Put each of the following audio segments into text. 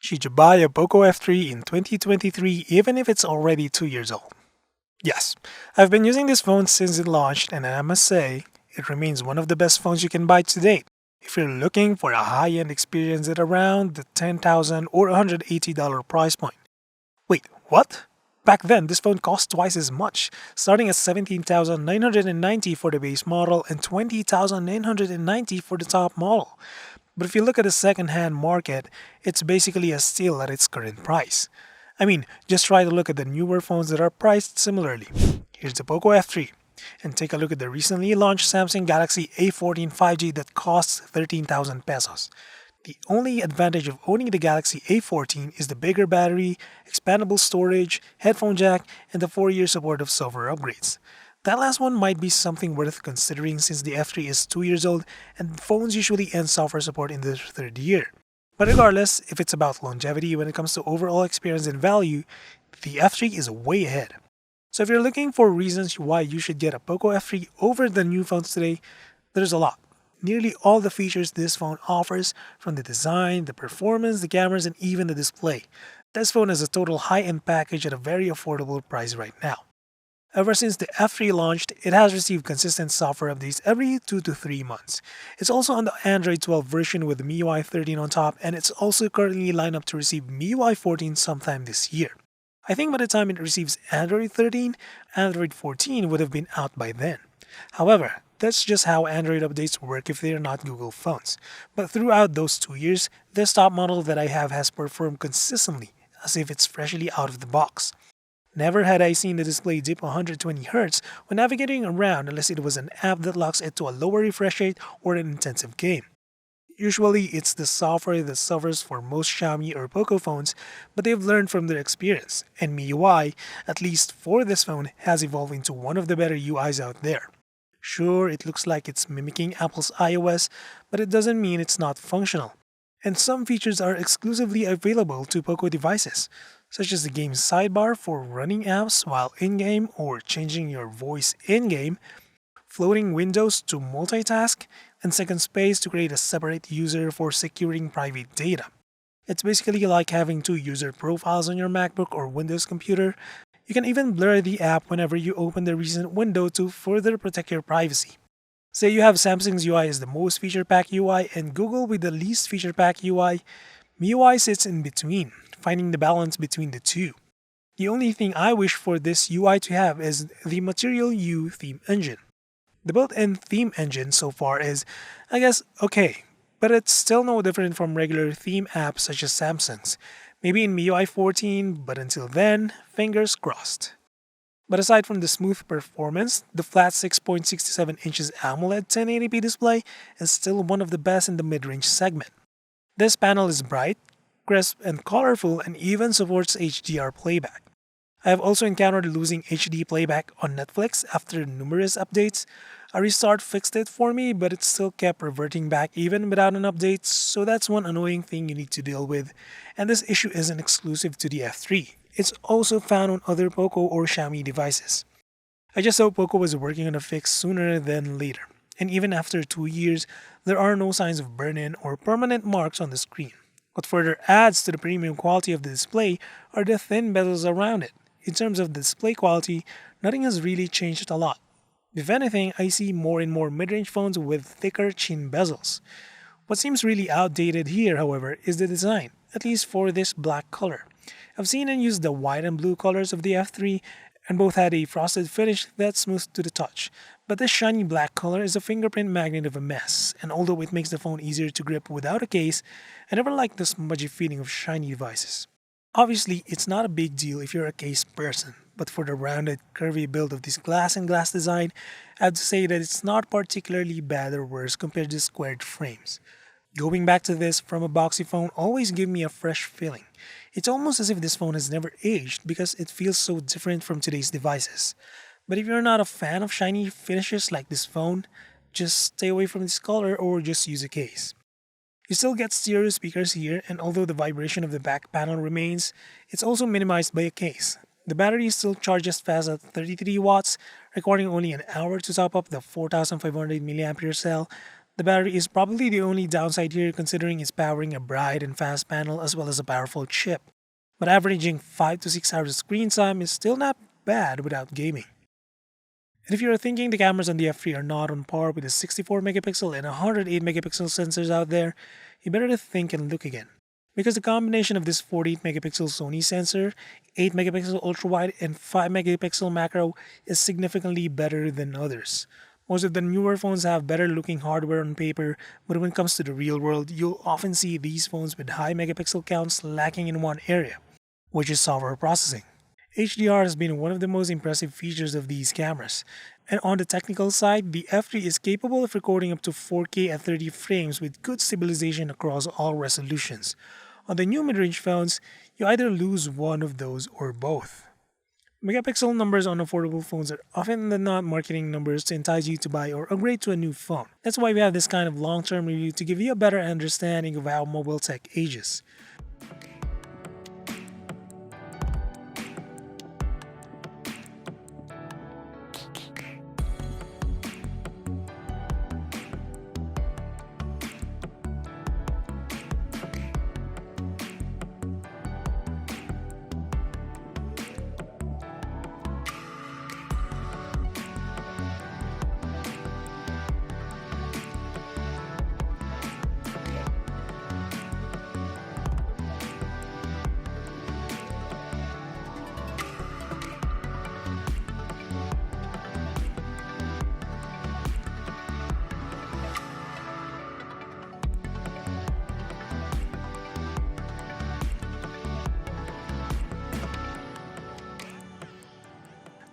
Should you buy a POCO F3 in 2023 even if it's already 2 years old? Yes, I've been using this phone since it launched and I must say, it remains one of the best phones you can buy to date. If you're looking for a high-end experience at around the $10,000 or $180 price point. Wait, what? Back then, this phone cost twice as much, starting at $17,990 for the base model and $20,990 for the top model. But if you look at the second-hand market, it's basically a steal at its current price. I mean, just try to look at the newer phones that are priced similarly. Here's the POCO F3, and take a look at the recently launched Samsung Galaxy A14 5G that costs 13,000 pesos. The only advantage of owning the Galaxy A14 is the bigger battery, expandable storage, headphone jack, and the 4-year support of software upgrades. That last one might be something worth considering since the F3 is 2 years old and phones usually end software support in their third year. But regardless, if it's about longevity when it comes to overall experience and value, the F3 is way ahead. So if you're looking for reasons why you should get a POCO F3 over the new phones today, there's a lot. Nearly all the features this phone offers, from the design, the performance, the cameras, and even the display. This phone is a total high-end package at a very affordable price right now. Ever since the F3 launched, it has received consistent software updates every 2 to 3 months. It's also on the Android 12 version with MIUI 13 on top, and it's also currently lined up to receive MIUI 14 sometime this year. I think by the time it receives Android 13, Android 14 would have been out by then. However, that's just how Android updates work if they are not Google phones. But throughout those 2 years, this top model that I have has performed consistently, as if it's freshly out of the box. Never had I seen the display dip 120Hz when navigating around unless it was an app that locks it to a lower refresh rate or an intensive game. Usually, it's the software that suffers for most Xiaomi or POCO phones, but they've learned from their experience, and MIUI, at least for this phone, has evolved into one of the better UIs out there. Sure, it looks like it's mimicking Apple's iOS, but it doesn't mean it's not functional. And some features are exclusively available to POCO devices, such as the game sidebar for running apps while in-game or changing your voice in-game, floating windows to multitask, and second space to create a separate user for securing private data. It's basically like having 2 user profiles on your MacBook or Windows computer. You can even blur the app whenever you open the recent window to further protect your privacy. Say you have Samsung's UI as the most feature-packed UI and Google with the least feature-packed UI, MIUI sits in between, finding the balance between the two. The only thing I wish for this UI to have is the Material U theme engine. The built-in theme engine so far is, I guess, okay, but it's still no different from regular theme apps such as Samsung's. Maybe in MIUI 14, but until then, fingers crossed. But aside from the smooth performance, the flat 6.67 inches AMOLED 1080p display is still one of the best in the mid-range segment. This panel is bright, crisp, and colorful and even supports HDR playback. I have also encountered losing HD playback on Netflix after numerous updates. A restart fixed it for me, but it still kept reverting back even without an update, so that's one annoying thing you need to deal with. And this issue isn't exclusive to the F3. It's also found on other POCO or Xiaomi devices. I just hope POCO was working on a fix sooner than later. And even after 2 years, there are no signs of burn-in or permanent marks on the screen. What further adds to the premium quality of the display are the thin bezels around it. In terms of display quality, nothing has really changed a lot. If anything, I see more and more mid-range phones with thicker chin bezels. What seems really outdated here, however, is the design, at least for this black color. I've seen and used the white and blue colors of the F3, and both had a frosted finish that's smooth to the touch. But this shiny black color is a fingerprint magnet of a mess, and although it makes the phone easier to grip without a case, I never liked the smudgy feeling of shiny devices. Obviously, it's not a big deal if you're a case person, but for the rounded, curvy build of this glass design, I have to say that it's not particularly bad or worse compared to squared frames. Going back to this from a boxy phone always gives me a fresh feeling. It's almost as if this phone has never aged because it feels so different from today's devices. But if you're not a fan of shiny finishes like this phone, just stay away from this color or just use a case. You still get stereo speakers here, and although the vibration of the back panel remains, it's also minimized by a case. The battery still charges fast at 33 watts, requiring only an hour to top up the 4500 mAh cell. The battery is probably the only downside here considering it's powering a bright and fast panel as well as a powerful chip. But averaging 5 to 6 hours of screen time is still not bad without gaming. And if you're thinking the cameras on the F3 are not on par with the 64 megapixel and 108 megapixel sensors out there, you better think and look again. Because the combination of this 48 megapixel Sony sensor, 8 megapixel ultra wide, and 5 megapixel macro is significantly better than others. Most of the newer phones have better looking hardware on paper, but when it comes to the real world, you'll often see these phones with high megapixel counts lacking in one area, which is software processing. HDR has been one of the most impressive features of these cameras. And on the technical side, the F3 is capable of recording up to 4K at 30 frames with good stabilization across all resolutions. On the new mid-range phones, you either lose one of those or both. Megapixel numbers on affordable phones are often than not marketing numbers to entice you to buy or upgrade to a new phone. That's why we have this kind of long-term review to give you a better understanding of how mobile tech ages.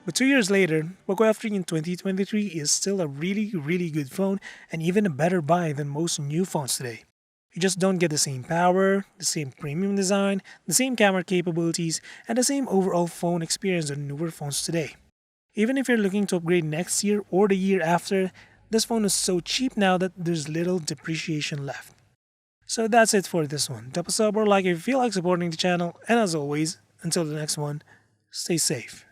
But 2 years later, POCO F3 in 2023 is still a really good phone and even a better buy than most new phones today. You just don't get the same power, the same premium design, the same camera capabilities, and the same overall phone experience on newer phones today. Even if you're looking to upgrade next year or the year after, this phone is so cheap now that there's little depreciation left. So that's it for this one. Drop a sub or like if you feel like supporting the channel, and as always, until the next one, stay safe.